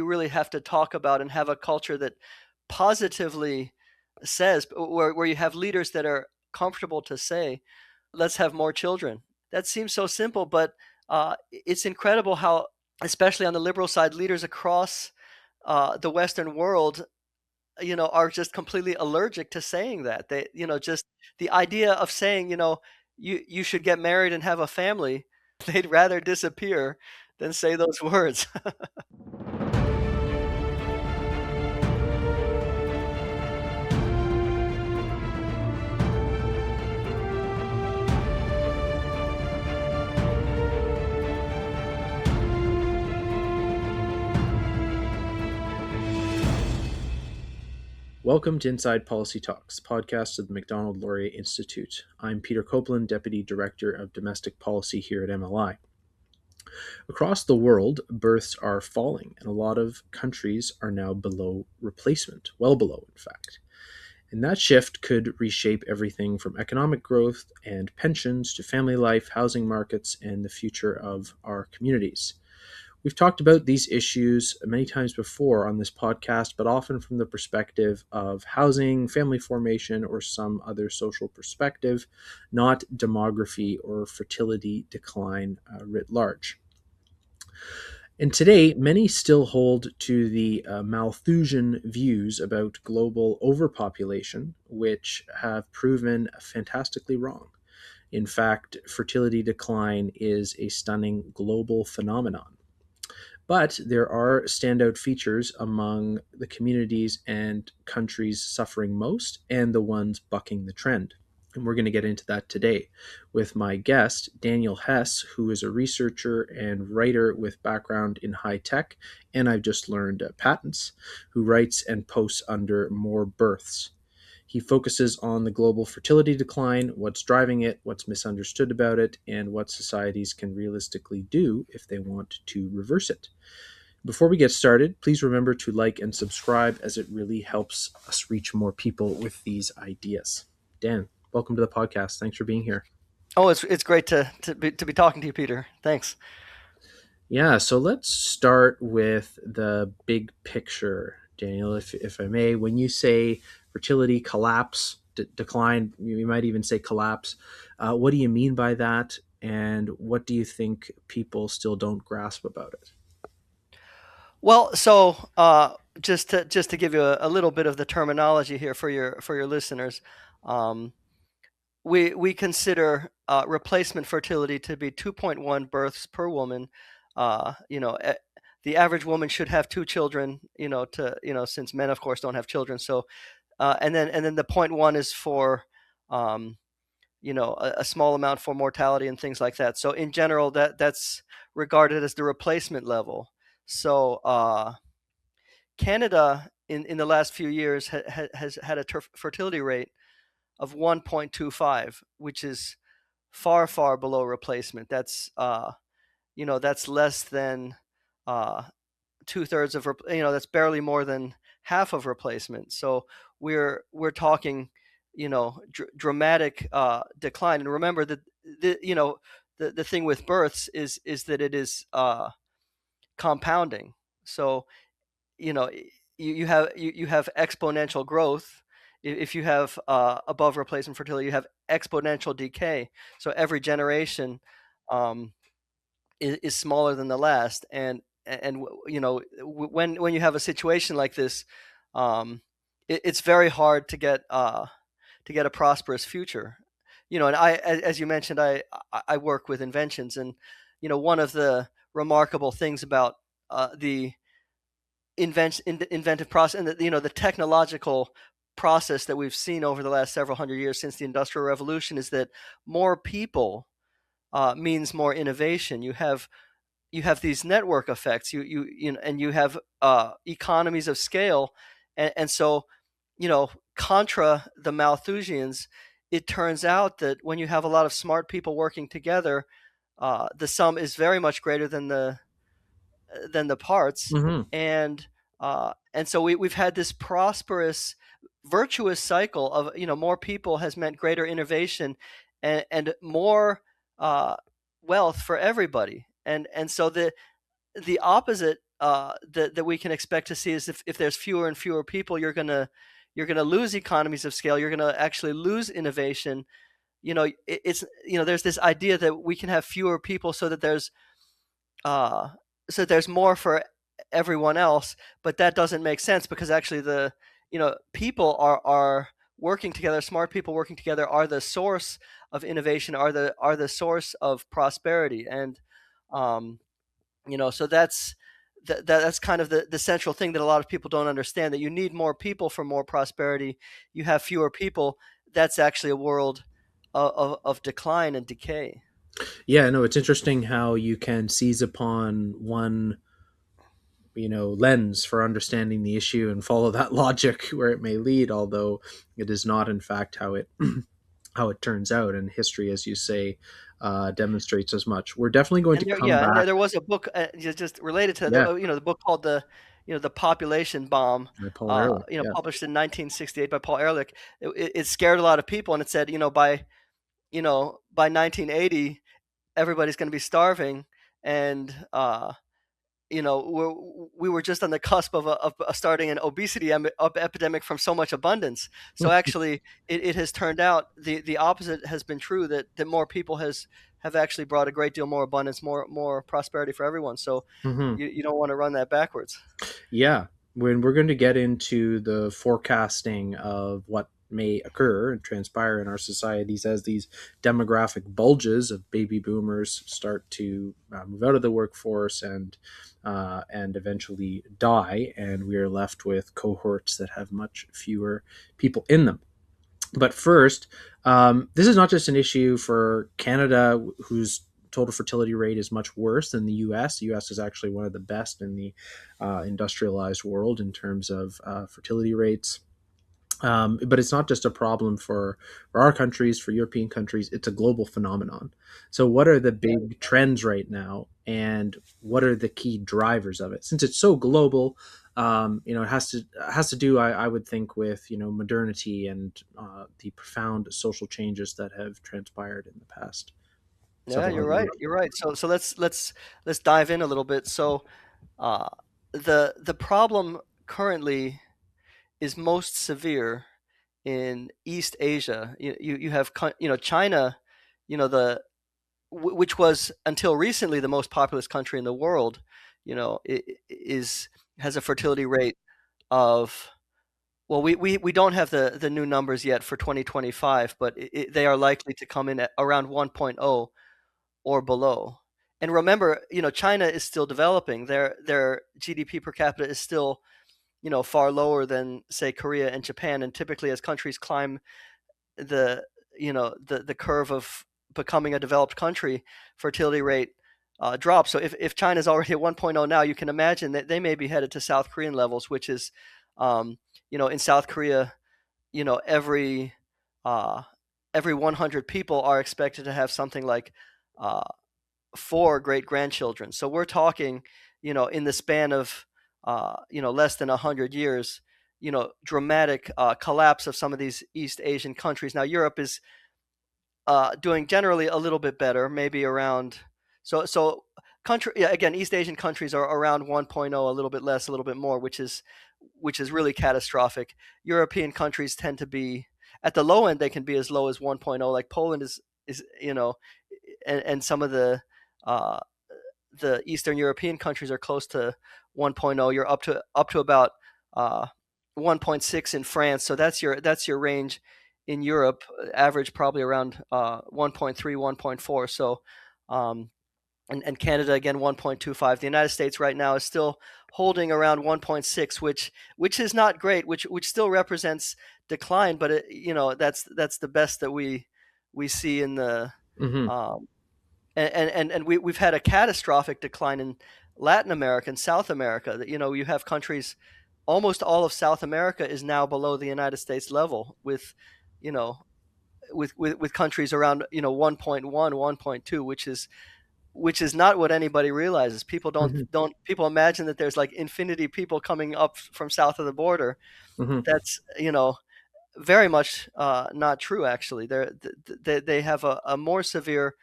really have to talk about and have a culture that positively says, where you have leaders that are comfortable to say, let's have more children. That seems so simple, but it's incredible how, especially on the liberal side, leaders across the Western world, are just completely allergic to saying that. They, just the idea of saying, you should get married and have a family, they'd rather disappear than say those words. Welcome to Inside Policy Talks, podcast of the Macdonald-Laurier Institute. I'm Peter Copeland, Deputy Director of Domestic Policy here at MLI. Across the world, births are falling, and a lot of countries are now below replacement, well below, in fact. And that shift could reshape everything from economic growth and pensions to family life, housing markets, and the future of our communities. We've talked about these issues many times before on this podcast, but often from the perspective of housing, family formation, or some other social perspective, not demography or fertility decline writ large. And today, many still hold to the Malthusian views about global overpopulation, which have proven fantastically wrong. In fact, fertility decline is a stunning global phenomenon. But there are standout features among the communities and countries suffering most and the ones bucking the trend. And we're going to get into that today with my guest, Daniel Hess, who is a researcher and writer with background in high tech, and I've just learned patents, who writes and posts under More Births. He focuses on the global fertility decline, what's driving it, what's misunderstood about it, and what societies can realistically do if they want to reverse it. Before we get started, please remember to like and subscribe, as it really helps us reach more people with these ideas. Dan, welcome to the podcast. Thanks for being here. Oh, it's great to be talking to you, Peter. Thanks. Yeah, so let's start with the big picture, Daniel, if I may. When you say fertility collapse, decline, you might even say collapse, what do you mean by that? And what do you think people still don't grasp about it? Well, so just to give you a little bit of the terminology here for your listeners, we consider replacement fertility to be 2.1 births per woman. The average woman should have 2 children. Since men, of course, don't have children. So, and then the 0.1 is for a small amount for mortality and things like that. So in general, that's regarded as the replacement level. So Canada in the last few years has had a fertility rate of 1.25, which is far, far below replacement. That's that's less than 2/3 of that's barely more than half of replacement. So we're talking dramatic decline. And remember that the thing with births is that it is compounding. So you have exponential growth. If you have above replacement fertility, you have exponential decay. So every generation is smaller than the last. And when you have a situation like this, it's very hard to get a prosperous future. And as you mentioned, I work with inventions, and one of the remarkable things about the inventive process and the technological process that we've seen over the last several hundred years since the Industrial Revolution is that more people means more innovation. You have these network effects. And you have economies of scale, and so contra the Malthusians, it turns out that when you have a lot of smart people working together, the sum is very much greater than the parts. Mm-hmm. And so we've had this prosperous, virtuous cycle of more people has meant greater innovation and more wealth for everybody. And so the opposite that we can expect to see is if there's fewer and fewer people, you're gonna lose economies of scale. You're gonna actually lose innovation. It's there's this idea that we can have fewer people uh, so there's more for everyone else, but that doesn't make sense because actually the people are working together. Smart people working together are the source of innovation, are the source of prosperity, and um, so that's kind of the central thing that a lot of people don't understand, that you need more people for more prosperity. You have fewer people, that's actually a world of decline and decay. Yeah, no, it's interesting how you can seize upon one, lens for understanding the issue and follow that logic where it may lead, although it is not in fact how it how it turns out. And history, as you say, demonstrates as much. We're definitely going to And there, come yeah, and back. there was a book just related to that. Yeah, The book called the Population Bomb, by Paul Ehrlich. Yeah. published in 1968 by Paul Ehrlich. It scared a lot of people, and it said, by 1980, everybody's going to be starving, and we were just on the cusp of starting an obesity epidemic from so much abundance. So actually, it has turned out the opposite has been true, that more people have actually brought a great deal more abundance, more prosperity for everyone. So Hmm. you don't want to run that backwards. Yeah, when we're going to get into the forecasting of what may occur and transpire in our societies as these demographic bulges of baby boomers start to move out of the workforce and eventually die, and we are left with cohorts that have much fewer people in them. But first, this is not just an issue for Canada, whose total fertility rate is much worse than the US. The US is actually one of the best in the industrialized world in terms of fertility rates. But it's not just a problem for our countries, for European countries. It's a global phenomenon. So, what are the big trends right now, and what are the key drivers of it? Since it's so global, it has to do, I would think, with modernity and the profound social changes that have transpired in the past Yeah, several you're hundred right. years. You're right. So let's dive in a little bit. So uh, the problem currently is most severe in East Asia. You have China, which was until recently the most populous country in the world. Is has a fertility rate of, well, we don't have the new numbers yet for 2025, but they are likely to come in at around 1.0 or below. And remember, China is still developing. Their GDP per capita is still, far lower than, say, Korea and Japan. And typically, as countries climb the the curve of becoming a developed country, fertility rate drops. So if China's already at 1.0 now, you can imagine that they may be headed to South Korean levels, which is, in South Korea, you know every uh, every 100 people are expected to have something like uh, four great grandchildren. So we're talking, in the span of less than 100 years, dramatic collapse of some of these East Asian countries. Now Europe is doing generally a little bit better, maybe around, so country, yeah, again, East Asian countries are around 1.0, a little bit less, a little bit more, which is really catastrophic. European countries tend to be at the low end; they can be as low as 1.0. Like Poland is and some of uh, the Eastern European countries are close to 1.0. You're up to about uh, 1.6 in France. So that's your range in Europe. Average probably around 1.3, 1.4. So um, and Canada again 1.25. The United States right now is still holding around 1.6, which is not great, which still represents decline, but that's the best that we see in the Hmm. um, and we've had a catastrophic decline in Latin America and South America. That you have countries, almost all of South America is now below the United States level, with you know with countries around 1.1, 1.2, which is not what anybody realizes. People Hmm. don't people imagine that there's like infinity people coming up from south of the border. Hmm. That's very much not true. Actually, they have a more severe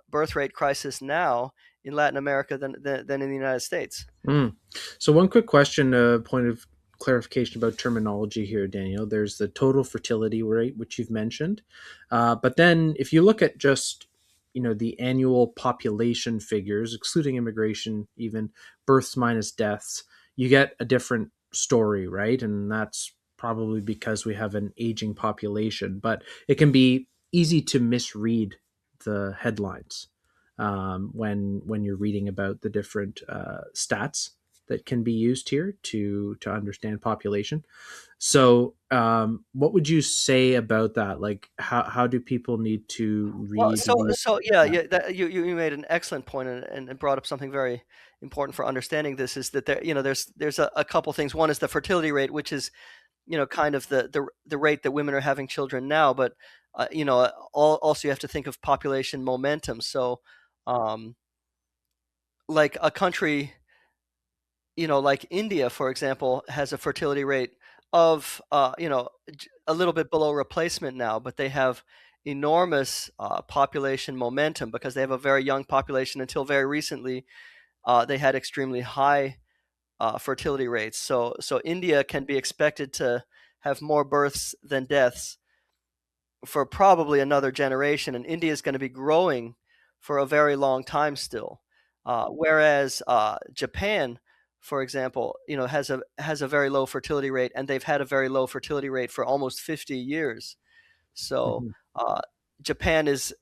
birth rate crisis now in Latin America than in the United States. Mm. So, one quick question, point of clarification about terminology here, Daniel. There's the total fertility rate, which you've mentioned, but then if you look at just the annual population figures, excluding immigration, even births minus deaths, you get a different story, right? And that's probably because we have an aging population, but it can be easy to misread the headlines when you're reading about the different stats that can be used here to understand population. So, what would you say about that? Like, how do people need to Well, read so the? so yeah, yeah. You made an excellent point and brought up something very important for understanding this. Is that there's a couple things. One is the fertility rate, which is kind of the rate that women are having children now. But also you have to think of population momentum. So, um, like a country, like India, for example, has a fertility rate of a little bit below replacement now, but they have enormous population momentum because they have a very young population. Until very recently, they had extremely high fertility rates. So India can be expected to have more births than deaths for probably another generation, and India is going to be growing for a very long time still. Whereas Japan, for example, has a very low fertility rate, and they've had a very low fertility rate for almost 50 years. So Mhm. uh, Japan is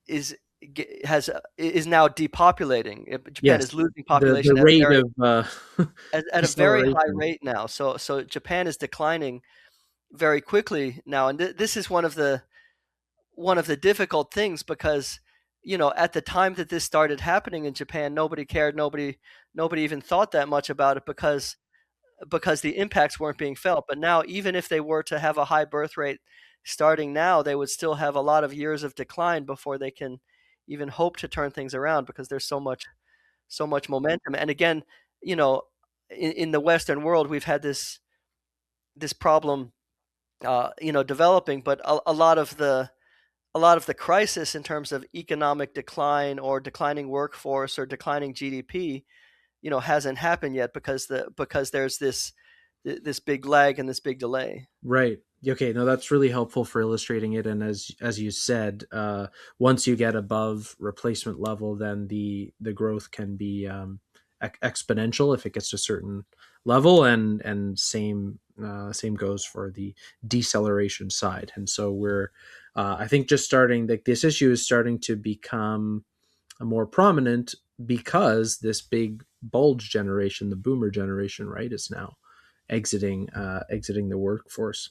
is now depopulating. Japan Yes, is losing the population rate of at a very high deceleration. rate now. So Japan is declining very quickly now, and this is one of the difficult things because at the time that this started happening in Japan, nobody cared, nobody even thought that much about it because the impacts weren't being felt. But now, even if they were to have a high birth rate starting now, they would still have a lot of years of decline before they can even hope to turn things around because there's so much momentum. And again, you know, in the Western world, we've had this problem, developing, but a lot of the crisis in terms of economic decline or declining workforce or declining GDP, hasn't happened yet because there's this big lag and this big delay. Right. Okay. No, that's really helpful for illustrating it. And as you said, once you get above replacement level, then the growth can be exponential if it gets to a certain level, and same goes for the deceleration side. And so we're, I think, just starting, like, this issue is starting to become more prominent because this big bulge generation, the boomer generation, right, is now exiting the workforce.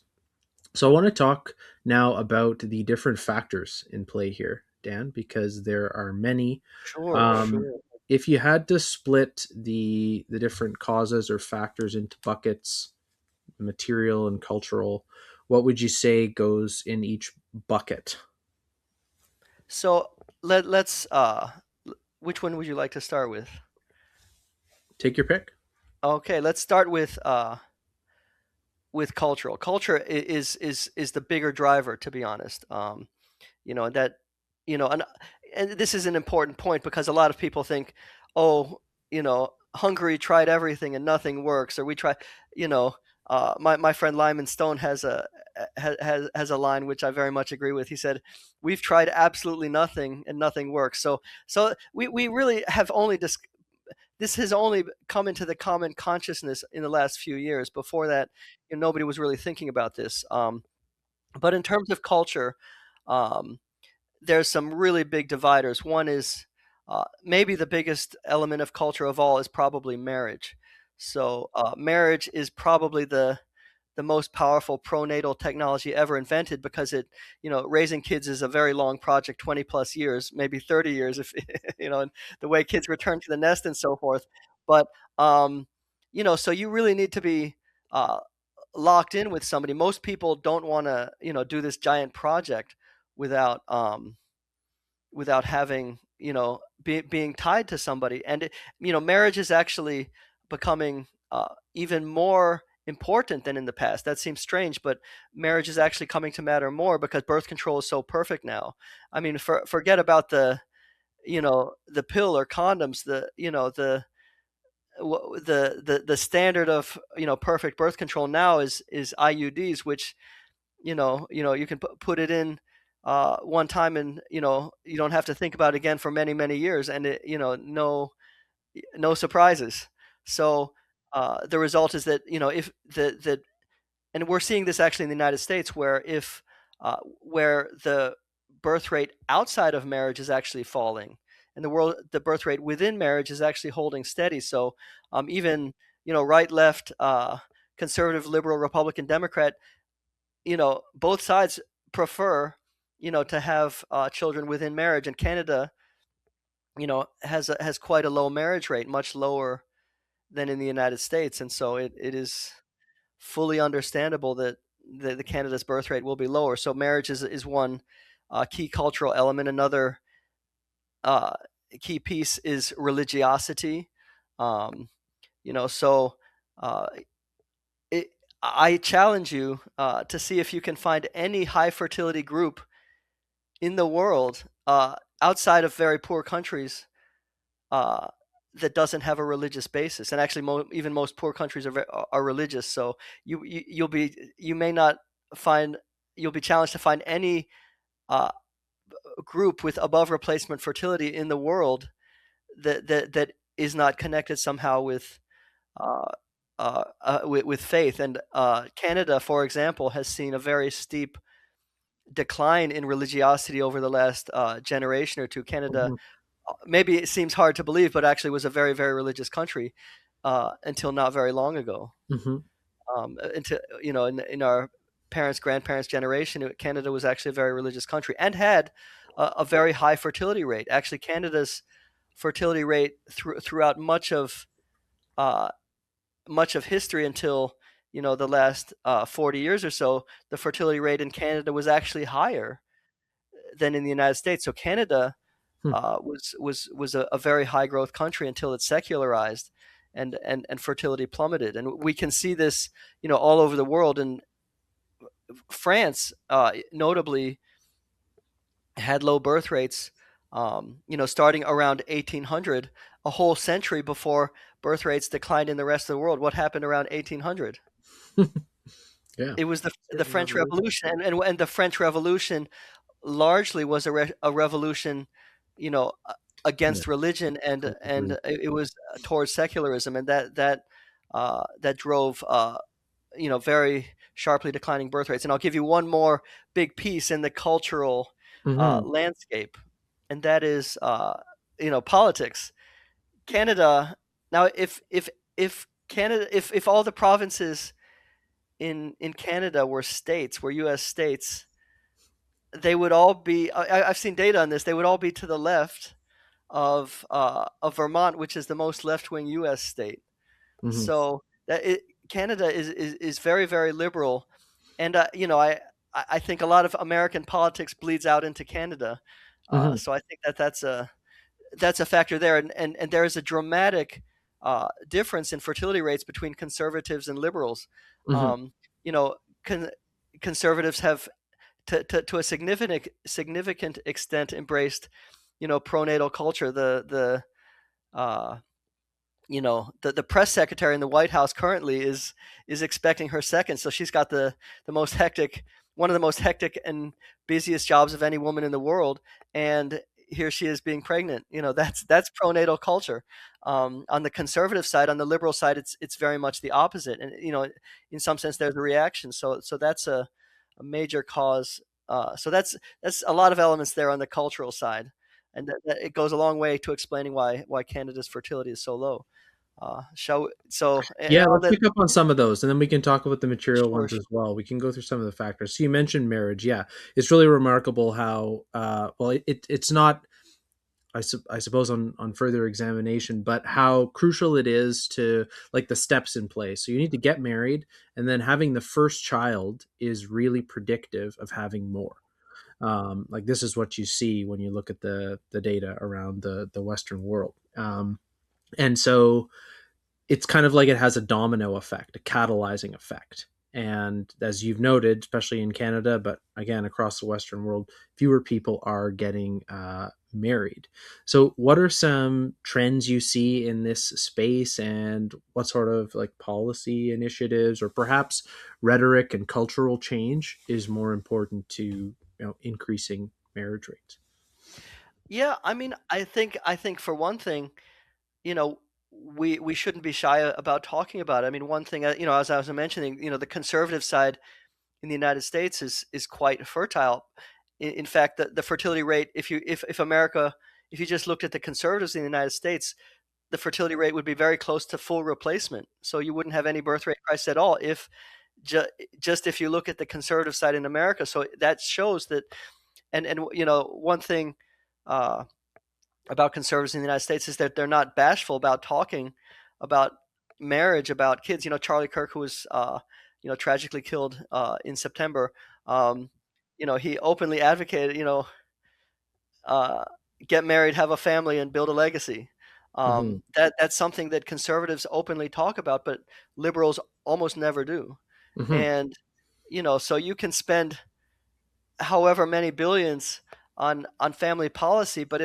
So I want to talk now about the different factors in play here, Dan, because there are many. Sure, Um, sure. if you had to split the different causes or factors into buckets, material and cultural, what would you say goes in each bucket? So let's which one would you like to start with? Take your pick. Okay, let's start with cultural. Culture is the bigger driver, to be honest. And that, and this is an important point because a lot of people think, oh, Hungary tried everything and nothing works, or we try, you know, my friend Lyman Stone has a line which I very much agree with. He said, "We've tried absolutely nothing and nothing works." So we really have only this has only come into the common consciousness in the last few years. Before that, nobody was really thinking about this. But in terms of culture, um, there's some really big dividers. One is maybe the biggest element of culture of all is probably marriage. So marriage is probably the most powerful pro-natal technology ever invented because raising kids is a very long project, 20 plus years, maybe 30 years if and the way kids return to the nest and so forth. But um, so you really need to be uh, locked in with somebody. Most people don't want to do this giant project without having being tied to somebody. And marriage is actually becoming even more important than in the past. That seems strange, but marriage is actually coming to matter more because birth control is so perfect now. I mean, forget about the pill or condoms, the standard of perfect birth control now is IUDs, which you can put it in one time, and you don't have to think about it again for many many years, and no surprises. So the result is that if the and we're seeing this actually in the United States, where the birth rate outside of marriage is actually falling, and the birth rate within marriage is actually holding steady. So even right, left, conservative, liberal, Republican, Democrat, both sides prefer to have children within marriage, and Canada has quite a low marriage rate, much lower than in the United States, and so it is fully understandable that the Canada's birth rate will be lower. So marriage is one key cultural element. Another uh, key piece is religiosity. Um, so uh, it, I challenge you to see if you can find any high fertility group in the world outside of very poor countries uh, that doesn't have a religious basis. And actually, even most poor countries are religious. So you may not find you'll be challenged to find any uh, group with above replacement fertility in the world that is not connected somehow uh, with faith. And Canada, for example, has seen a very steep decline in religiosity over the last generation or two. Canada, Mhm. maybe it seems hard to believe, but actually was a very, very religious country until not very long ago. Mhm. Into in our parents, grandparents' generation, Canada was actually a very religious country and had a very high fertility rate. Actually, Canada's fertility rate throughout uh, much of history until the last 40 years or so, the fertility rate in Canada was actually higher than in the United States. So Canada Hmm. was a very high growth country until it secularized, and fertility plummeted. And we can see this all over the world. And France notably had low birth rates, starting around 1800, a whole century before birth rates declined in the rest of the world. What happened around 1800? Yeah. It was the Certain French revolution. Revolution, and the French Revolution largely was a revolution, you know, Yeah. against religion, I and agree. it was towards secularism, and that drove very sharply declining birth rates. And I'll give you one more big piece in the cultural Mhm. landscape, and that is politics. Canada. Now, if all the provinces in Canada were states, were U.S. states, they would all be. I've seen data on this. They would all be to the left of Vermont, which is the most left-wing U.S. state. Mhm. So Canada is very very liberal, and I think a lot of American politics bleeds out into Canada. Mhm. So I think that's a factor there, and there is a dramatic difference in fertility rates between conservatives and liberals. Mhm. Um, you know, con- Conservatives have to a significant extent embraced pro-natal culture. Uh, the press secretary in the White House currently is expecting her second, so she's got the most hectic one of the most hectic and busiest jobs of any woman in the world, and here she is being pregnant. That's pro-natal culture. On the conservative side, on the liberal side, it's very much the opposite, and in some sense there's a reaction. So that's a major cause. So that's a lot of elements there on the cultural side, and it goes a long way to explaining why Canada's fertility is so low. And Yeah, all let's that. pick up on some of those, and then we can talk about the material Sure, ones sure. as well. We can go through some of the factors. So you mentioned marriage. Yeah, it's really remarkable how well it's not. I suppose on further examination, but how crucial it is to like the steps in place. So you need to get married, and then having the first child is really predictive of having more. Like this is what you see when you look at the data around the Western world. And so it's kind of like it has a domino effect, a catalyzing effect. And as you've noted, especially in Canada, but again across the Western world, fewer people are getting married. So, what are some trends you see in this space, and what sort of like policy initiatives or perhaps rhetoric and cultural change is more important to increasing marriage rates? Yeah, I mean, I think for one thing, you know, we shouldn't be shy about talking about it. I mean, one thing, as I was mentioning, the conservative side in the United States is quite fertile. In fact, the fertility rate, if America, if you just looked at the conservatives in the United States, the fertility rate would be very close to full replacement. So you wouldn't have any birth rate crisis at all if ju- just if you look at the conservative side in America. So that shows that, and one thing uh, about conservatives in the United States is that they're not bashful about talking about marriage, about kids. Charlie Kirk, who was tragically killed in September. Um, he openly advocated, uh, get married, have a family, and build a legacy. Hmm. That's something that conservatives openly talk about, but liberals almost never do. Hmm. And so you can spend however many billions on family policy, but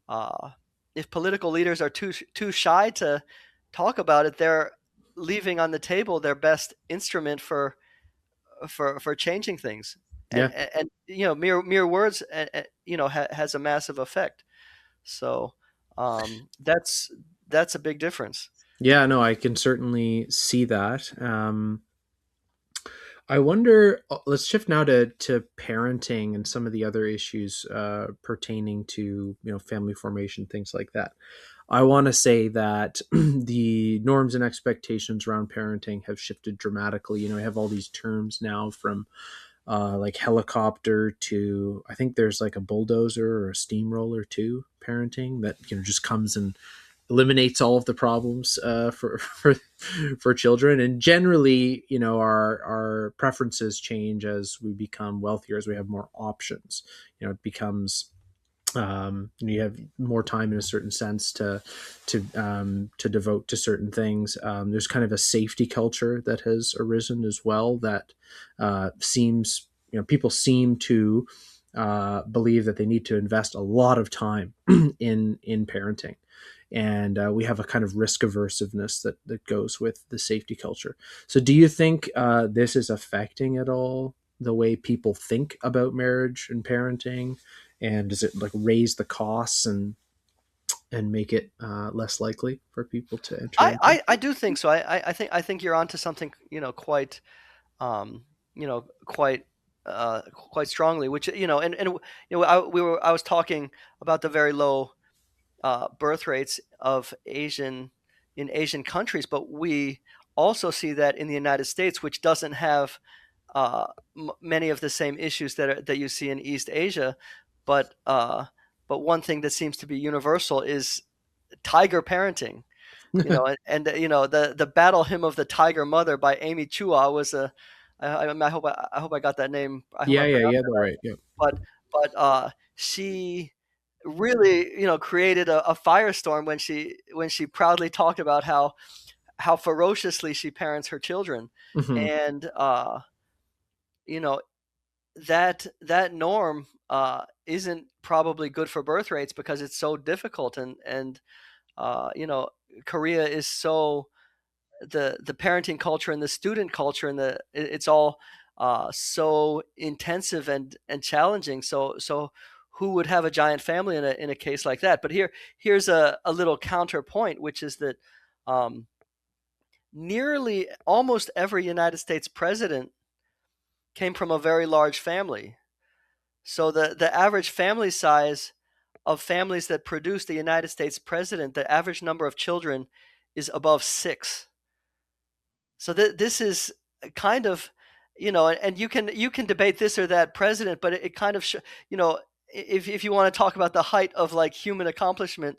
uh, if political leaders are too shy to talk about it, they're leaving on the table their best instrument for changing things. Yeah. And mere words has a massive effect. So that's a big difference. Yeah, no, I can certainly see that. I wonder. Let's shift now to parenting and some of the other issues pertaining to family formation, things like that. I want to say that the norms and expectations around parenting have shifted dramatically. We have all these terms now from like helicopter to I think there's like a bulldozer or a steamroller too parenting that just comes and eliminates all of the problems for children. And generally, our preferences change as we become wealthier, as we have more options. It becomes you have more time in a certain sense to devote to certain things. There's kind of a safety culture that has arisen as well that seems people seem to believe that they need to invest a lot of time in parenting, and we have a kind of risk aversiveness that goes with the safety culture. So, do you think this is affecting at all the way people think about marriage and parenting? And does it like raise the costs and make it less likely for people to enter I, into? I, I do think so. I think you're onto something, quite um, quite strongly. Which I was talking about the very low birth rates of Asian countries, but we also see that in the United States, which doesn't have many of the same issues that you see in East Asia. But one thing that seems to be universal is tiger parenting. The battle hymn of the tiger mother by Amy Chua was a I hope I got that name. I hope I Yeah, yeah, pronounced yeah. that They're right. right. Yeah. But she really created a firestorm when she proudly talked about how ferociously she parents her children. Hmm. And you know that norm isn't probably good for birth rates because it's so difficult. And uh, you know Korea is so, the parenting culture and the student culture and it's all so intensive and challenging. So who would have a giant family in a case like that? But here's a little counterpoint, which is that um, nearly almost every United States president came from a very large family. So the average family size of families that produce the United States president, the average number of children is above six. So this is kind of, and you can debate this or that president, but it kind of, you know, if you want to talk about the height of like human accomplishment,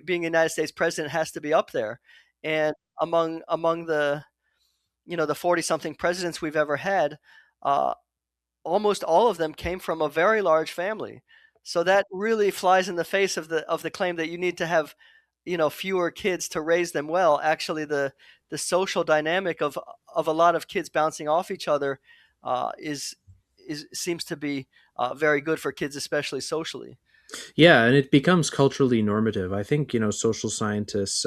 being a United States president has to be up there. And among the 40 something presidents we've ever had, uh, almost all of them came from a very large family. So that really flies in the face of the claim that you need to have, fewer kids to raise them well. Actually, the social dynamic of a lot of kids bouncing off each other is seems to be very good for kids, especially socially. Yeah, and it becomes culturally normative. I think, social scientists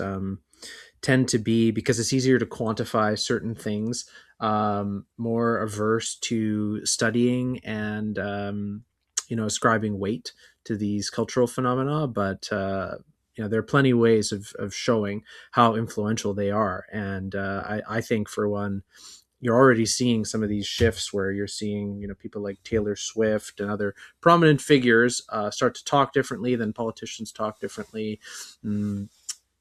tend to be, because it's easier to quantify certain things, more averse to studying and ascribing weight to these cultural phenomena. But there are plenty of ways of showing how influential they are. And I think, for one, you're already seeing some of these shifts where you're seeing, people like Taylor Swift and other prominent figures start to talk differently than politicians talk differently. Mm,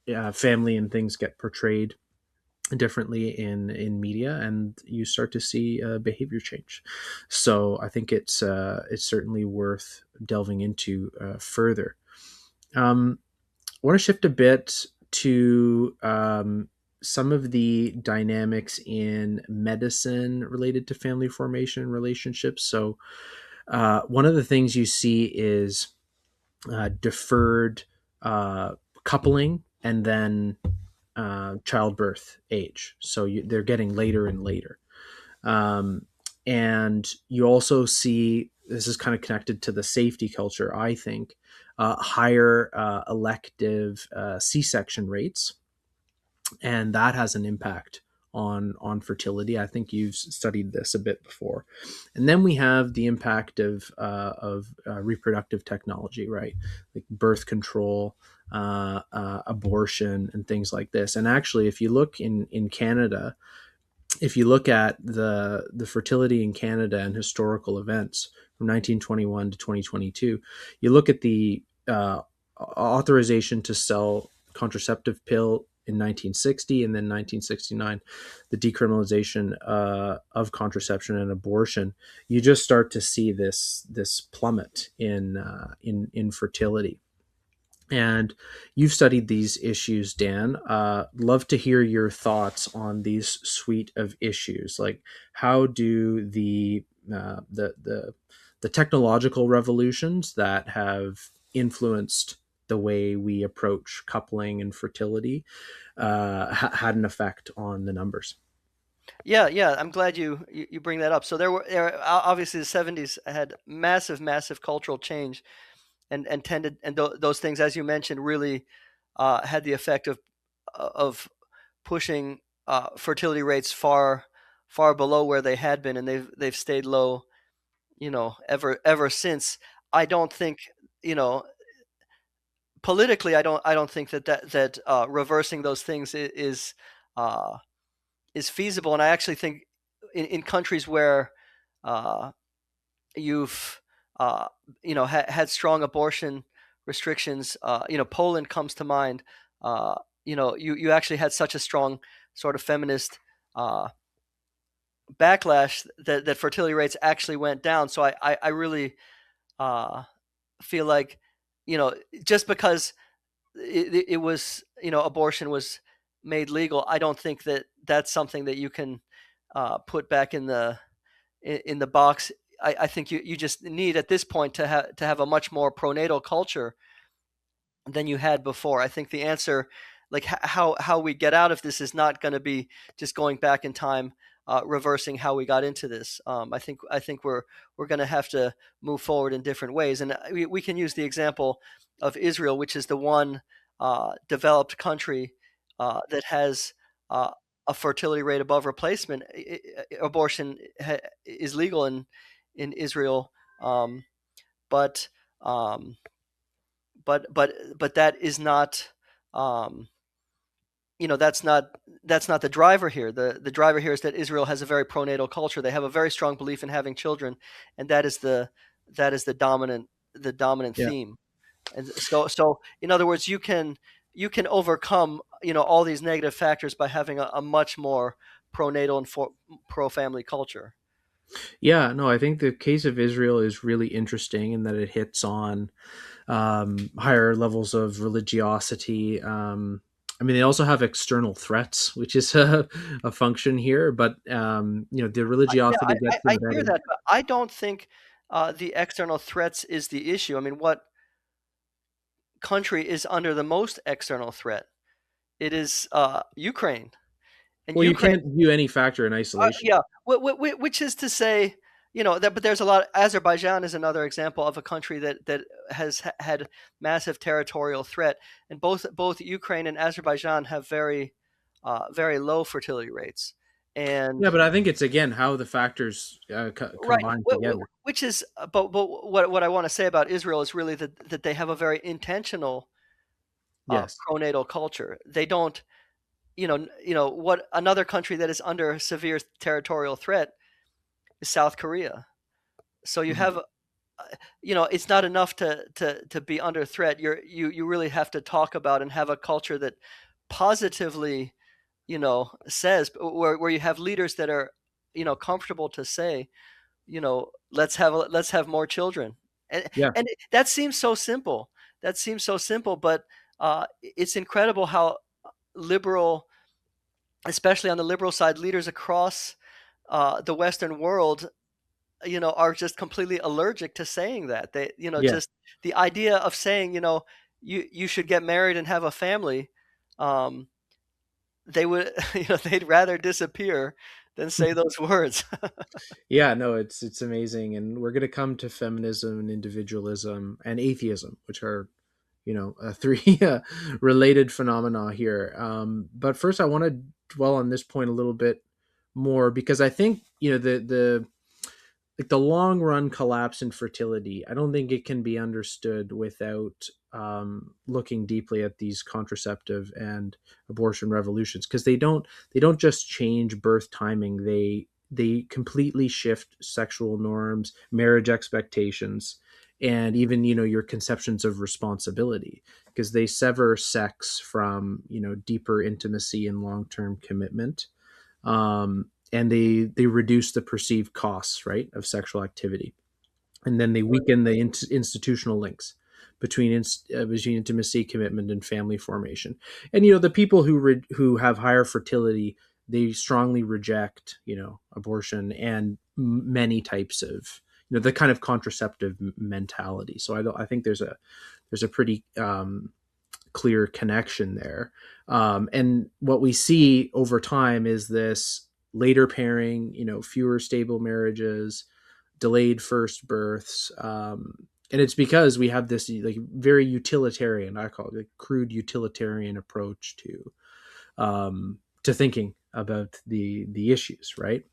yeah, family and things get portrayed differently in media, and you start to see behavior change. So I think it's certainly worth delving into further. I want to shift a bit to some of the dynamics in medicine related to family formation and relationships. So one of the things you see is deferred uh, coupling and then childbirth age. So they're getting later and later. Um, and you also see, this is kind of connected to the safety culture, I think, higher elective C-section rates, and that has an impact on fertility. I think you've studied this a bit before. And then we have the impact of reproductive technology, right? Like birth control, abortion, and things like this. And actually, if you look in Canada, if you look at the fertility in Canada and historical events from 1921 to 2022, you look at the authorization to sell contraceptive pill in 1960, and then 1969, the decriminalization of contraception and abortion. You just start to see this plummet in fertility. And you've studied these issues, Dan. Love to hear your thoughts on these suite of issues. Like, how do the technological revolutions that have influenced the way we approach coupling and fertility had an effect on the numbers? Yeah, yeah, I'm glad you bring that up. So obviously the 70s had massive cultural change, and tended, and those things, as you mentioned, really had the effect of pushing fertility rates far below where they had been, and they've stayed low, ever since. I don't think, you know politically, I don't think that reversing those things uh, is feasible. And I actually think in countries where uh, you've had strong abortion restrictions, Poland comes to mind. You actually had such a strong sort of feminist uh, backlash that fertility rates actually went down. So I really uh, feel like, just because it was, abortion was made legal, I don't think that that's something that you can put back in the box. I think you just need at this point to have a much more pronatal culture than you had before. I think the answer, like how we get out of this, is not going to be just going back in time, reversing how we got into this. I think we're going to have to move forward in different ways, and we can use the example of Israel, which is the one developed country that has a fertility rate above replacement. Abortion is legal in Israel, um, but um, but that is not, um, that's not the driver here. The driver here is that Israel has a very pronatal culture. They have a very strong belief in having children, and that is the dominant Yeah. theme. And so in other words, you can overcome, all these negative factors by having a much more pronatal and pro family culture. Yeah, no, I think the case of Israel is really interesting in that it hits on higher levels of religiosity. I mean, they also have external threats, which is a function here, but the Yeah, religiosity gets I hear embedded. that, but I don't think the external threats is the issue. I mean, what country is under the most external threat? It is Ukraine, and Well, you Ukraine. can't view any factor in isolation. Yeah, which is to say, but there's a lot. Azerbaijan is another example of a country that has had massive territorial threat, and both Ukraine and Azerbaijan have very low fertility rates. Yeah, And but I think it's again how the factors right, combine together. which is, but what I want to say about Israel is really that they have a very intentional Yes. pronatal culture. They don't, what another country that is under severe territorial threat is South Korea. So you Mhm. have, it's not enough to be under threat. You really have to talk about and have a culture that positively, says, where you have leaders that are, comfortable to say, let's have more children. and Yeah. and that seems so simple. But it's incredible how liberal, especially on the liberal side, leaders across the Western world, are just completely allergic to saying that. They, Yeah. just the idea of saying, you should get married and have a family. um, they would, they'd rather disappear than say those words. Yeah, no, it's amazing, and we're going to come to feminism and individualism and atheism, which are, three related phenomena here. But first, I want to dwell on this point a little bit more because I think the like the long run collapse in fertility. I don't think it can be understood without looking deeply at these contraceptive and abortion revolutions because they don't just change birth timing. They completely shift sexual norms, marriage expectations, and even your conceptions of responsibility because they sever sex from deeper intimacy and long term commitment. And they reduce the perceived costs, right, of sexual activity, and then they weaken the institutional links between intimacy, commitment, and family formation. And the people who have higher fertility, they strongly reject abortion and many types of the kind of contraceptive mentality. So I think there's a pretty clear connection there. And what we see over time is this later pairing, fewer stable marriages, delayed first births. And it's because we have this like very utilitarian, I call it like crude utilitarian approach to thinking about the issues, right?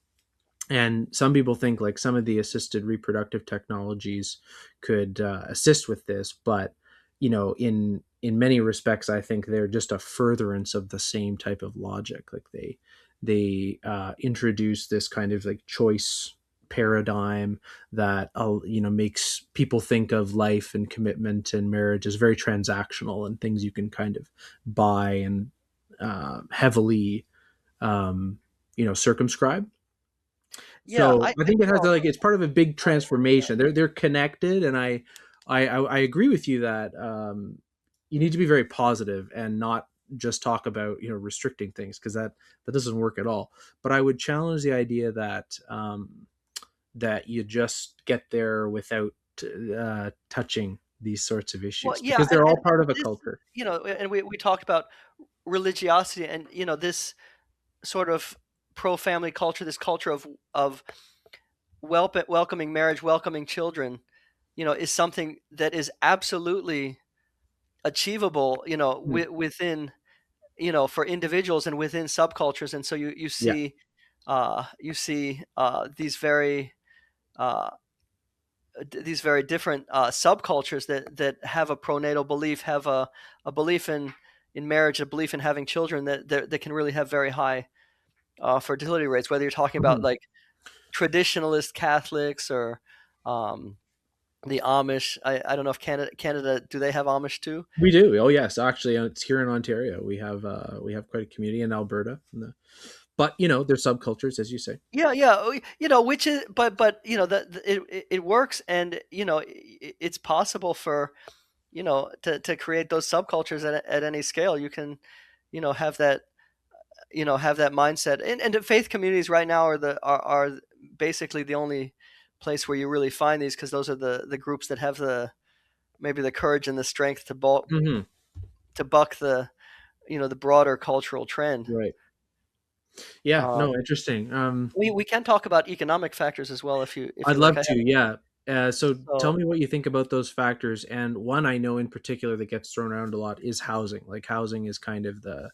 And some people think like some of the assisted reproductive technologies could assist with this, but in many respects I think they're just a furtherance of the same type of logic. Like they introduce this kind of like choice paradigm that makes people think of life and commitment and marriage as very transactional and things you can kind of buy and heavily circumscribe. Yeah, So I think it has like it's part of a big I transformation. They're connected, and I agree with you that you need to be very positive and not just talk about restricting things because that doesn't work at all. But I would challenge the idea that that you just get there without touching these sorts of Well, issues yeah, because they're all and part of a this, culture. and we talked about religiosity, and this sort of pro-family culture, this culture of welcoming marriage, welcoming children, is something that is absolutely achievable, Hmm. within, for individuals and within subcultures. And so you Yeah. see, these very uh, different subcultures that have a pronatal belief, have a belief in marriage, a belief in having children, that can really have very high fertility rates. Whether you're talking about Mhm. like traditionalist Catholics or um, the Amish. I don't know if Canada, do they have Amish too? We do. Oh yes, actually, it's here in Ontario. We have quite a community in Alberta, but there's subcultures, as you say. Yeah, yeah, which is, but it works, and it's possible for to create those subcultures at any scale. You can have that, have that mindset, and the faith communities right now are basically the only place where you really find these, because those are the groups that have the maybe the courage and the strength Hmm. to buck the the broader cultural trend. Right. Yeah, no, Um, interesting. we can talk about economic factors as well if I'd you like. love I to, have yeah. So tell so me what you think about those factors. And one I know in particular that gets thrown around a lot is housing. Like housing is kind of the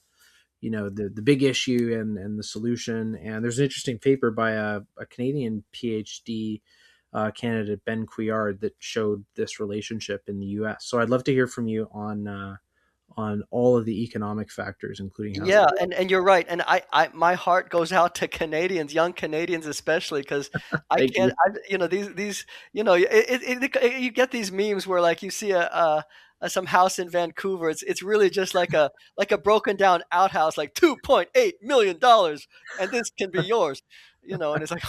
big issue and the solution. And there's an interesting paper by a Canadian PhD candidate, Ben Couillard, that showed this relationship in the U.S. So I'd love to hear from you on all of the economic factors, including housing. Yeah, and you're right, and I my heart goes out to Canadians, young Canadians especially, because I Thank can't, you. these you get these memes where like you see some house in Vancouver, it's really just like a broken down outhouse, like $2.8 million, and this can be yours, and it's like,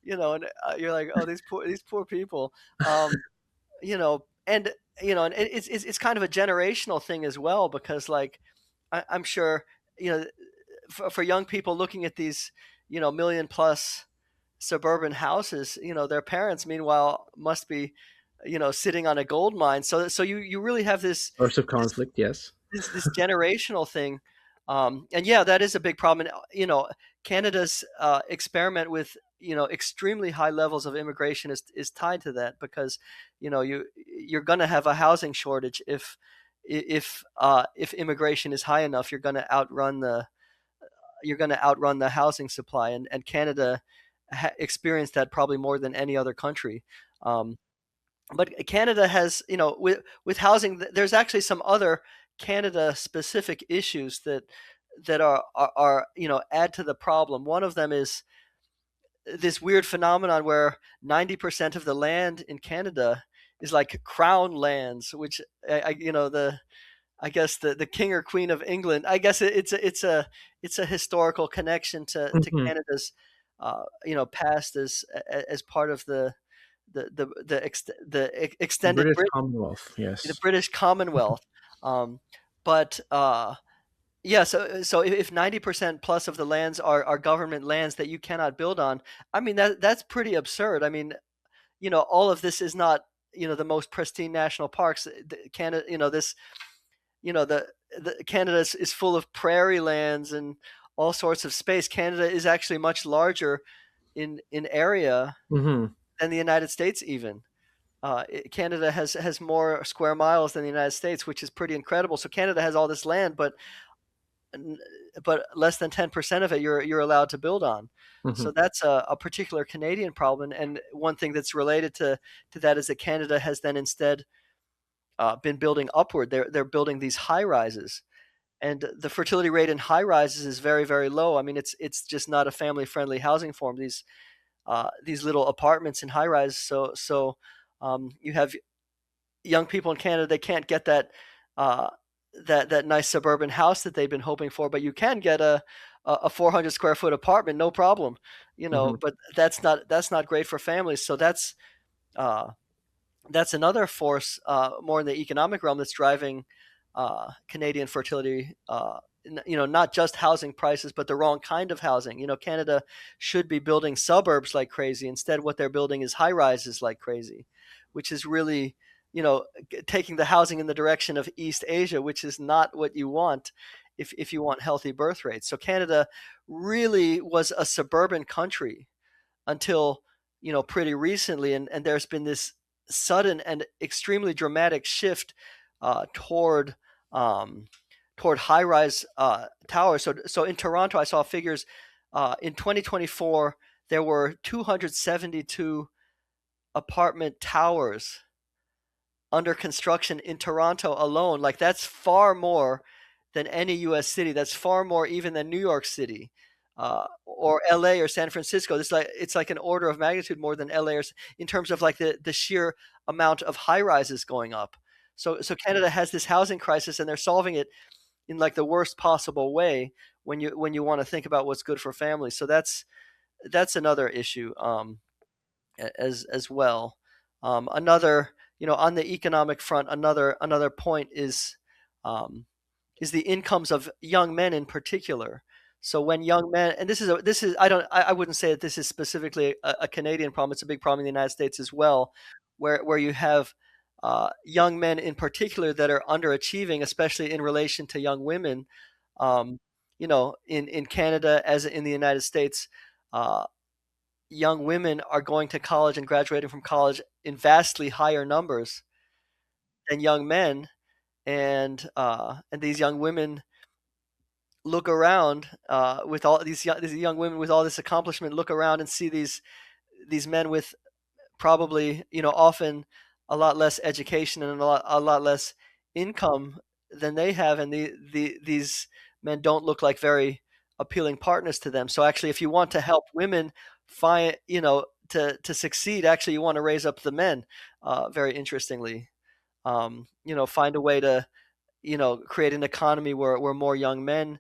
and you're like, oh, these poor people, um, and and it's kind of a generational thing as well because like I'm sure you know for young people looking at these million plus suburban houses, their parents meanwhile must be sitting on a gold mine. So you really have Source of this conflict, yes. this generational thing. And yeah, that is a big problem. And, Canada's experiment with extremely high levels of immigration is tied to that because you're going to have a housing shortage if immigration is high enough. You're going to outrun the housing supply, and Canada experienced that probably more than any other country. Um, but Canada has, with housing, there's actually some other Canada specific issues that are add to the problem. One of them is this weird phenomenon where 90% of the land in Canada is like crown lands, which the I guess the king or queen of England. I guess it's a historical connection to Mhm. Canada's past as part of the extended British Brit Commonwealth, the yes. British Commonwealth. Um, but yeah, so if 90% plus of the lands are government lands that you cannot build on, I mean that's pretty absurd. I mean, all of this is not the most pristine national parks. Canada, this the Canada is full of prairie lands and all sorts of space. Canada is actually much larger in area Hmm. than the United States even. Canada has more square miles than the United States, which is pretty incredible. So Canada has all this land, but less than 10% of it you're allowed to build on. Hmm. So that's a particular Canadian problem. And one thing that's related to that is that Canada has then instead been building upward. They're building these high rises, and the fertility rate in high rises is very very low. I mean, it's just not a family friendly housing form. These little apartments in high rise. So you have young people in Canada, they can't get uh, that nice suburban house that they've been hoping for, but you can get a 400 square foot apartment, no problem. Hmm. But that's not great for families. So uh, that's another force more in the economic realm that's driving Canadian fertility. Not just housing prices, but the wrong kind of housing. Canada should be building suburbs like crazy. Instead, what they're building is high rises like crazy, which is really, taking the housing in the direction of East Asia, which is not what you want if you want healthy birth rates. So Canada really was a suburban country until pretty recently, and there's been this sudden and extremely dramatic shift toward um, toward high-rise towers. So in Toronto, I saw figures in 2024 there were 272 apartment towers under construction in Toronto alone. Like that's far more than any U.S. city. That's far more even than New York City, or L.A. or San Francisco. It's like an order of magnitude more than L.A. In terms of like the sheer amount of high rises going up. So Canada has this housing crisis, and they're solving it in like the worst possible way when you want to think about what's good for families. So that's another issue. As well. Another, on the economic front, another point um, is the incomes of young men in particular. So when young men, and this is I wouldn't say that this is specifically a Canadian problem. It's a big problem in the United States as well, where you have young men in particular that are underachieving, especially in relation to young women. Um, in Canada as in the United States, uh, young women are going to college and graduating from college in vastly higher numbers than young men, and these young women look around with all these young women with all this accomplishment, look around and see these men with probably, often a lot less education and a lot less income than they have, and these men don't look like very appealing partners to them. So actually, if you want to help women find, to succeed, actually you want to raise up the men. Very interestingly, find a way to, create an economy where more young men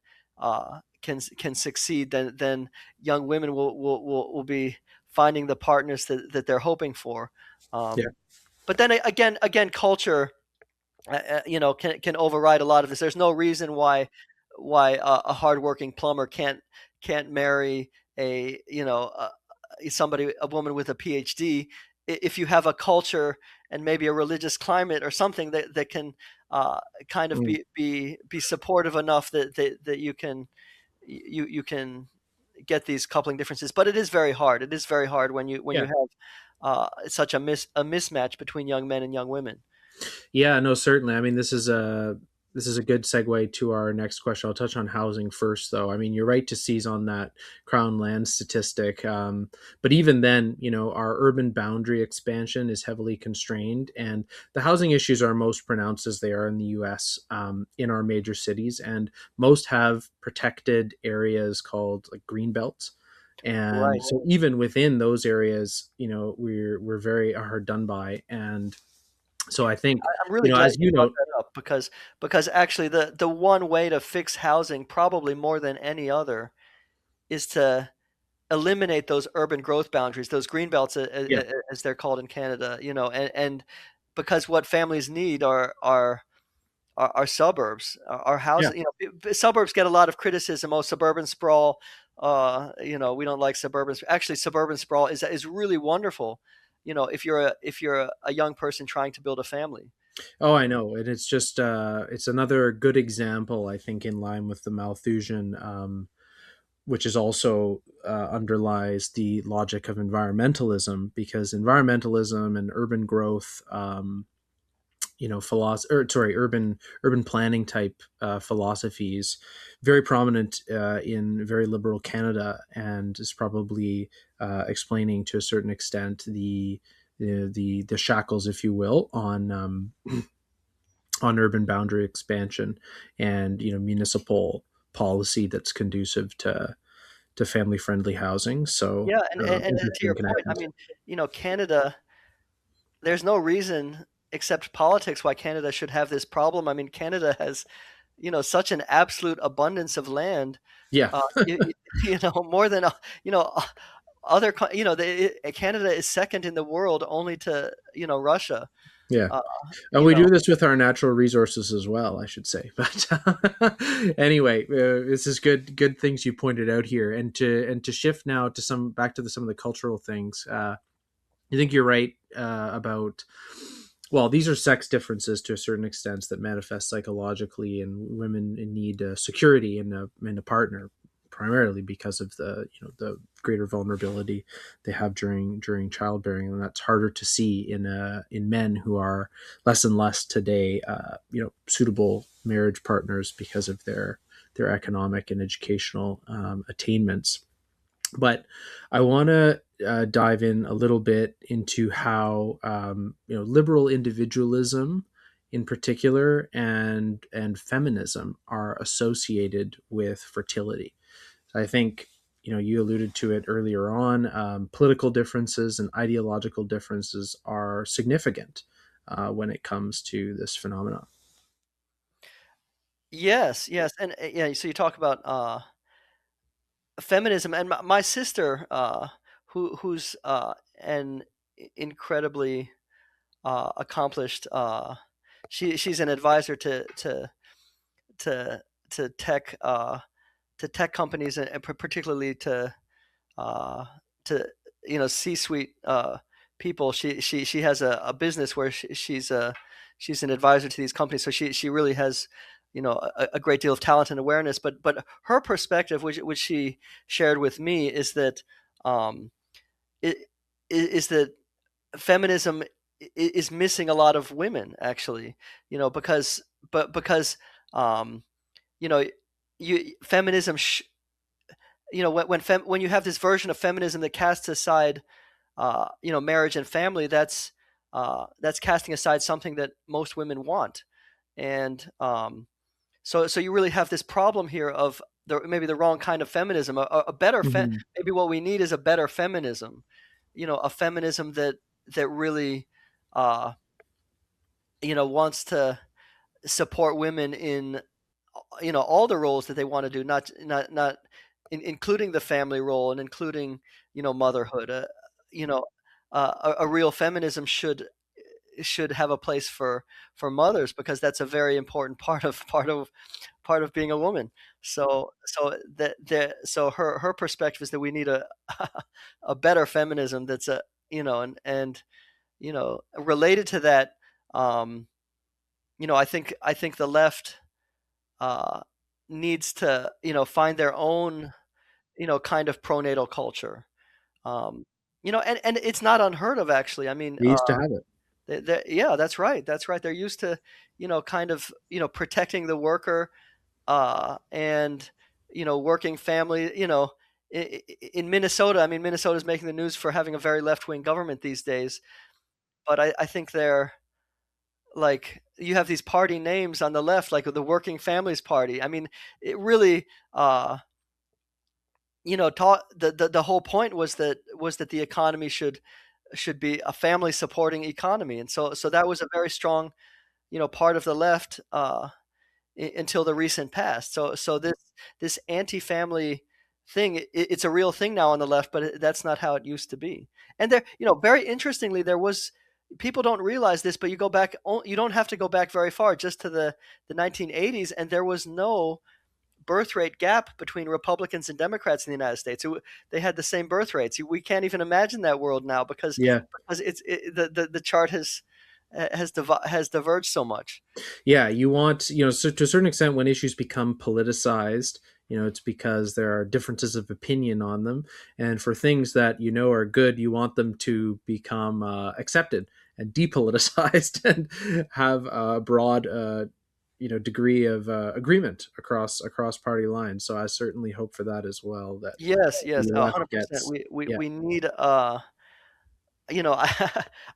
can succeed than young women will be finding the partners that they're hoping for. Yeah. But then again, culture, can override a lot of this. There's no reason why a hardworking plumber can't marry a woman with a PhD if you have a culture and maybe a religious climate or something that can kind of Mm. be supportive enough that you can get these coupling differences. But it is very hard. It is very hard when you Yeah. have such a mismatch between young men and young women. Yeah, no, certainly. I mean, this is a good segue to our next question. I'll touch on housing first, though. I mean, you're right to seize on that crown land statistic, but even then, our urban boundary expansion is heavily constrained, and the housing issues are most pronounced as they are in the U.S. In our major cities, and most have protected areas called like green belts. And Right. so, even within those areas, we're very hard done by, and so I think, I'm really glad as you you brought know, that up because actually the one way to fix housing, probably more than any other, is to eliminate those urban growth boundaries, those green belts, yeah, as they're called in Canada, and because what families need are suburbs, are yeah. housing. Suburbs get a lot of criticism. Oh, suburban sprawl. We don't like suburban. Actually, suburban sprawl is really wonderful. If you're a young person trying to build a family. Oh, I know, and it's just it's another good example, I think, in line with the Malthusian, which is also underlies the logic of environmentalism, because environmentalism and urban growth, philosophy, or sorry, urban planning type philosophies, very prominent in very liberal Canada, and is probably explaining to a certain extent the shackles, if you will, on urban boundary expansion and municipal policy that's conducive to family friendly housing. So Yeah, and to interesting your point, I connections. mean, Canada, there's no reason except politics why Canada should have this problem. I mean, Canada has, such an absolute abundance of land. Yeah, Uh, you, you more than you know other Canada is second in the world only to Russia. yeah. Uh, And you we know, do this with our natural resources as well, I should say. But anyway, this is good things you pointed out here, and to shift now to some of the cultural things. I think you're right about. Well, these are sex differences to a certain extent that manifest psychologically, and women need security in a partner, primarily because of the greater vulnerability they have during childbearing, and that's harder to see in men who are less and less today, suitable marriage partners because of their economic and educational attainments. But I want to dive in a little bit into how liberal individualism, in particular, and feminism are associated with fertility. I think you alluded to it earlier on. Political differences and ideological differences are significant when it comes to this phenomenon. yes, yes, and yeah. So you talk about feminism, and my sister, who's an incredibly accomplished. She's an advisor to to tech uh, to tech companies, and particularly uh, to C-suite people. She has a business where she's an advisor to these companies. So she really has a great deal of talent and awareness. But her perspective, which she shared with me, is that um, it, is that feminism is missing a lot of women, actually, because um, you know you feminism when you have this version of feminism that casts aside marriage and family, that's casting aside something that most women want. And so you really have this problem here of maybe the wrong kind of feminism. A better Mhm. maybe what we need is a better feminism, a feminism that really uh, wants to support women in all the roles that they want to do, not including the family role and including motherhood. You know, a real feminism should have a place for mothers, because that's a very important part of being a woman. So her perspective is that we need a a better feminism that's a and related to that. um I think the left uh needs to find their own kind of pronatal culture. And it's not unheard of, actually. I mean, We used to have it. yeah, that's right, they're used to kind of protecting the worker, and working family. In Minnesota, I mean, Minnesota's making the news for having a very left-wing government these days. But I think they're like, you have these party names on the left, like the Working Families Party. I mean, it really taught the whole point was that the economy should be a family supporting economy. And so that was a very strong part of the left, until the recent past. So this anti-family thing, it's a real thing now on the left, but that's not how it used to be. And there, very interestingly, there was, people don't realize this, but you don't have to go back very far, just to the 1980s, and there was no birth rate gap between Republicans and Democrats in the United States. They had the same birth rates. We can't even imagine that world now, because Yeah. the chart has diverged so much. Yeah, you want, so to a certain extent, when issues become politicized, it's because there are differences of opinion on them. And for things that are good, you want them to become accepted and depoliticized and have a broad, degree of agreement across party lines. So I certainly hope for that as well. That Yes, yes, the left 100%. gets, We yeah. we need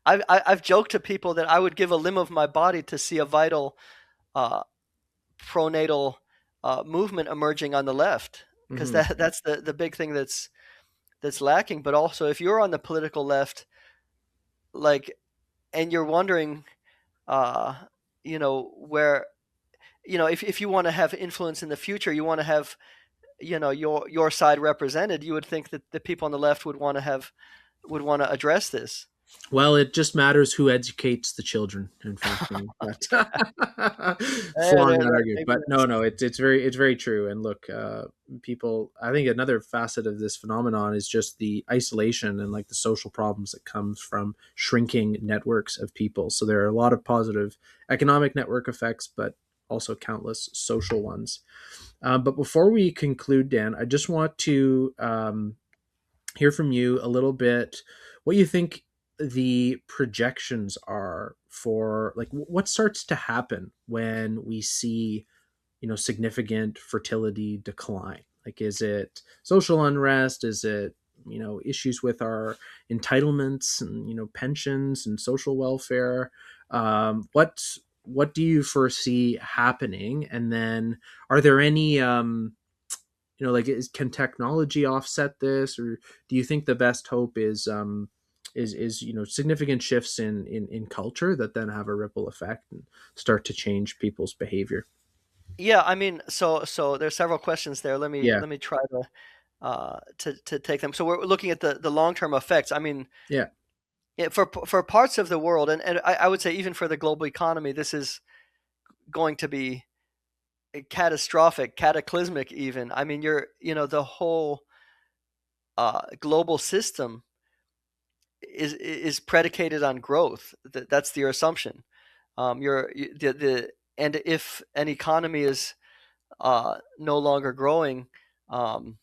I've joked to people that I would give a limb of my body to see a vital uh pronatal movement emerging on the left, because Hmm. that's the big thing that's lacking. But also, if you're on the political left, like, and you're wondering, uh where, if you want to have influence in the future, you want to have your side represented, you would think that the people on the left would want to address this. Well, it just matters who educates the children, unfortunately. But Eh, flaw in that argument. maybe But no, that's no, it's very true. And look, people. I think another facet of this phenomenon is just the isolation and like the social problems that comes from shrinking networks of people. So there are a lot of positive economic network effects, but also countless social ones. But before we conclude, Dan, I just want to hear from you a little bit what you think the projections are for like what starts to happen when we see significant fertility decline. Like, is it social unrest? Is it issues with our entitlements and pensions and social welfare? What do you foresee happening? And then are there any like can technology offset this, or do you think the best hope is significant shifts in culture that then have a ripple effect and start to change people's behavior? Yeah, I mean, so there's several questions there. Let me Yeah. let me try to take them. So we're looking at the long-term effects. I mean, Yeah. for parts of the world, and I would say even for the global economy, this is going to be catastrophic, cataclysmic even. I mean, the whole global system is predicated on growth. That's your assumption. The and if an economy is no longer growing, um,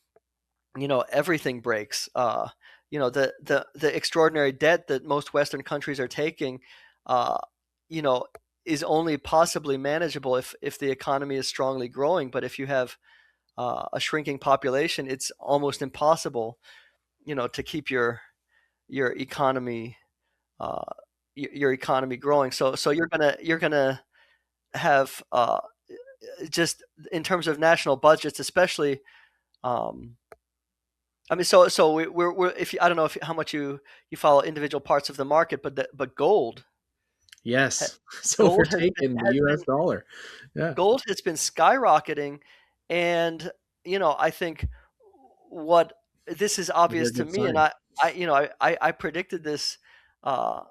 everything breaks. The extraordinary debt that most Western countries are taking, uh, you know, is only possibly manageable if the economy is strongly growing. But if you have a shrinking population, it's almost impossible, to keep your economy uh, your economy growing. So you're gonna have just in terms of national budgets, especially. Um, I mean, so we're if you, I don't know if how much you follow individual parts of the market, but ha- Yes. So gold has been overtaken the has US been dollar. Yeah. gold has been skyrocketing, and I think what this is Never obvious a to good me, and sign. I predicted this, uh,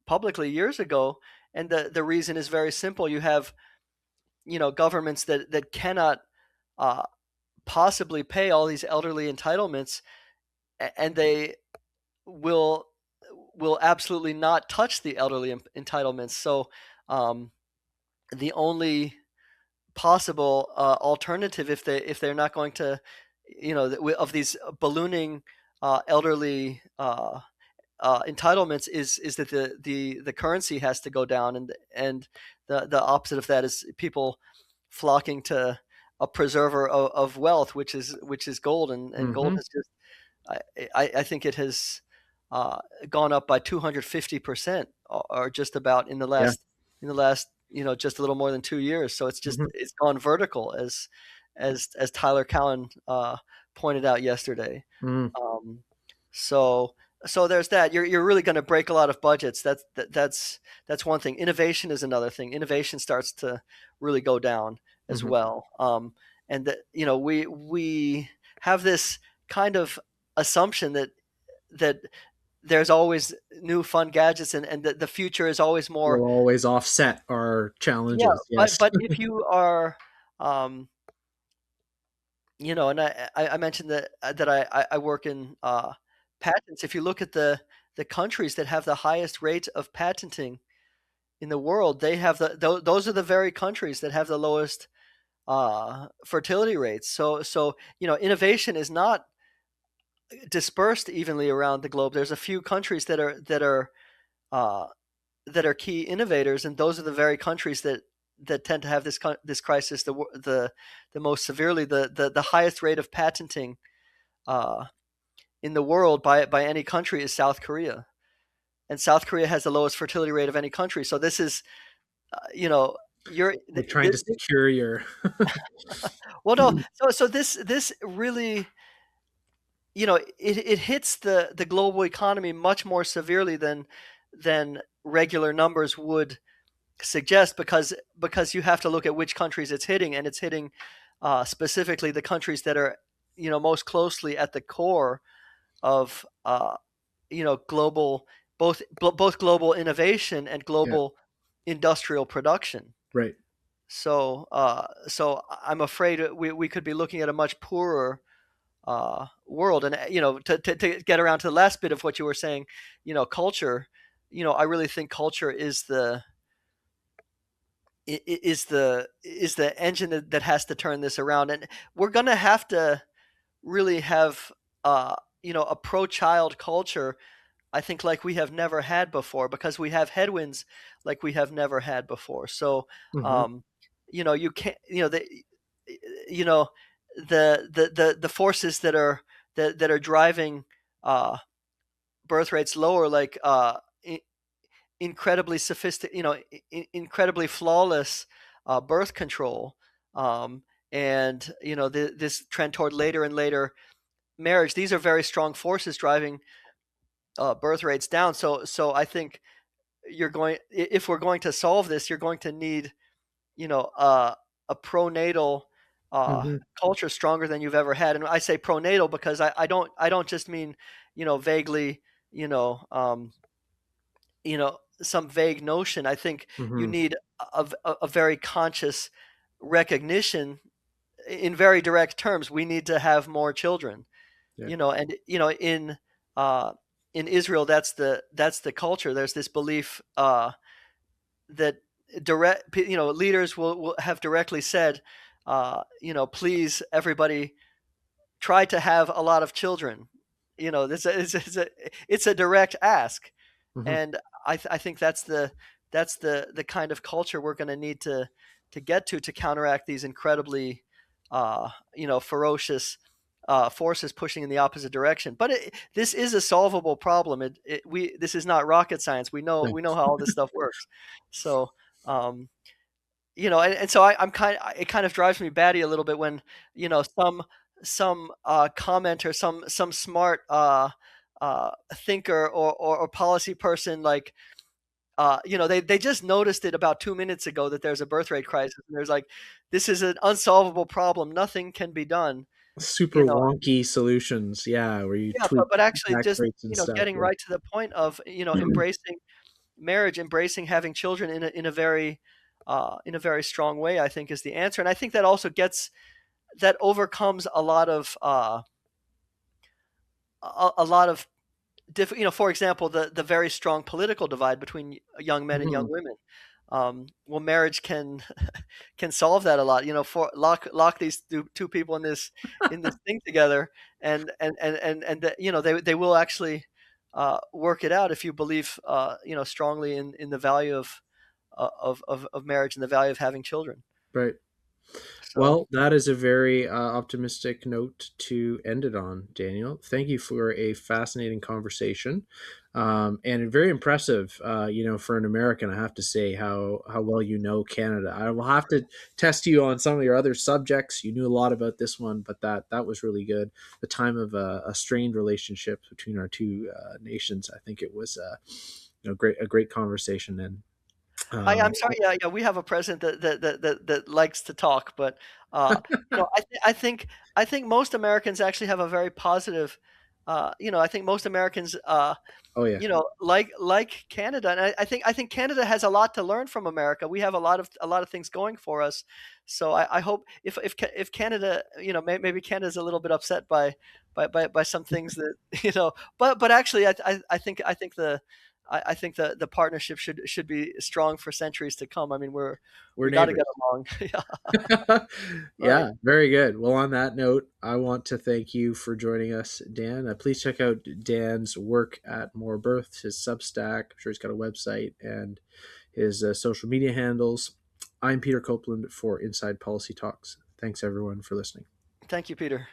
publicly years ago, and the reason is very simple. You have governments that cannot uh, possibly pay all these elderly entitlements, and they will will absolutely not touch the elderly entitlements. So um, the only possible alternative, if they're not going to, of these ballooning elderly entitlements, is that the currency has to go down, and the opposite of that is people flocking to a preserver of wealth, which is gold, and gold Hmm. has just I think it has uh, gone up by 250%, or just about Yeah. in the last just a little more than 2 years. So Hmm. it's gone vertical, as Tyler Cowen pointed out yesterday. Hmm. Um, so so there's that. You're really going to break a lot of budgets. That's one thing. Innovation is another thing. Innovation starts to really go down as Hmm. well. And that we have this kind of assumption that there's always new fun gadgets, and that the future is always more. We'll always offset our Yeah, challenges. but Yes. but if you are um, and I mentioned that I work in patents. If you look at the countries that have the highest rate of patenting in the world, they have those are the very countries that have the lowest fertility rates. So innovation is not dispersed evenly around the globe. There's a few countries uh, that are key innovators, and those are the very countries that tend to have this crisis the most severely. The highest rate of patenting uh, in the world by any country is South Korea, and South Korea has the lowest fertility rate of any country. So this is, you know, you're We're trying to secure your. well, no. So this really, it hits the global economy much more severely than regular numbers would suggest, because you have to look at which countries it's hitting, and it's hitting specifically the countries that are most closely at the core of global both global innovation and Yeah. global industrial production. Right. So I'm afraid we could be looking at a much poorer world. And to get around to the last bit of what you were saying, culture. I really think culture is the engine that has to turn this around, and we're gonna have to really have a pro-child culture, I think, like we have never had before, because we have headwinds like we have never had before. So, Hmm. um, you can't, you know, the forces that are driving uh, birth rates lower, like incredibly sophisticated, incredibly flawless birth control, um, and this trend toward later and later marriage. These are very strong forces driving birth rates down. So I think if we're going to solve this, you're going to need a pro-natal Hmm. culture stronger than you've ever had. And I say pro-natal because I don't just mean vaguely, you know um, some vague notion. I think you Hmm. need a very conscious recognition in very direct terms. We need to have more children, Yeah. and uh, in Israel, that's the culture. There's this belief that leaders will have directly said, please everybody try to have a lot of children. It's a direct ask, Hmm. and I think that's the kind of culture we're going to need to get to counteract these incredibly ferocious forces pushing in the opposite direction. But this is a solvable problem. This is not rocket science. We know how all this stuff works. So um, and so it kind of drives me batty a little bit when some commenter, some smart thinker or policy person, like they just noticed it about 2 minutes ago that there's a birth rate crisis, and there's like, this is an unsolvable problem, nothing can be done. Super you know wonky solutions, yeah, where you yeah, tweak but actually tax just rates and stuff. getting Yeah. right to the point of embracing marriage, embracing having children in a very strong way, I think, is the answer. And I think that also overcomes a lot of for example, the very strong political divide between young men and young Mhm. women. Well, marriage can can solve that a lot. For lock these two people in this thing together, and they will actually work it out if you believe strongly in the value of marriage and the value of having children. Right. So Well, that is a very optimistic note to end it on, Daniel. Thank you for a fascinating conversation, and very impressive. For an American, I have to say how well you know Canada. I will have to test you on some of your other subjects. You knew a lot about this one, but that was really good. The time of a strained relationship between our two nations. I think it was a great conversation, and I'm sorry. Yeah, yeah. We have a president that likes to talk, but uh, I think most Americans actually have a very positive. I think most Americans, oh yeah, like Canada, and I think Canada has a lot to learn from America. We have a lot of things going for us. So I hope if Canada, maybe Canada's a little bit upset by some things that but actually I think the partnership should be strong for centuries to come. I mean, we're we got to get neighbors. along. Yeah, right. Yeah, very good. Well, on that note, I want to thank you for joining us, Dan. Please check out Dan's work at More Births, his Substack. I'm sure he's got a website and his social media handles. I'm Peter Copeland for Inside Policy Talks. Thanks, everyone, for listening. Thank you, Peter.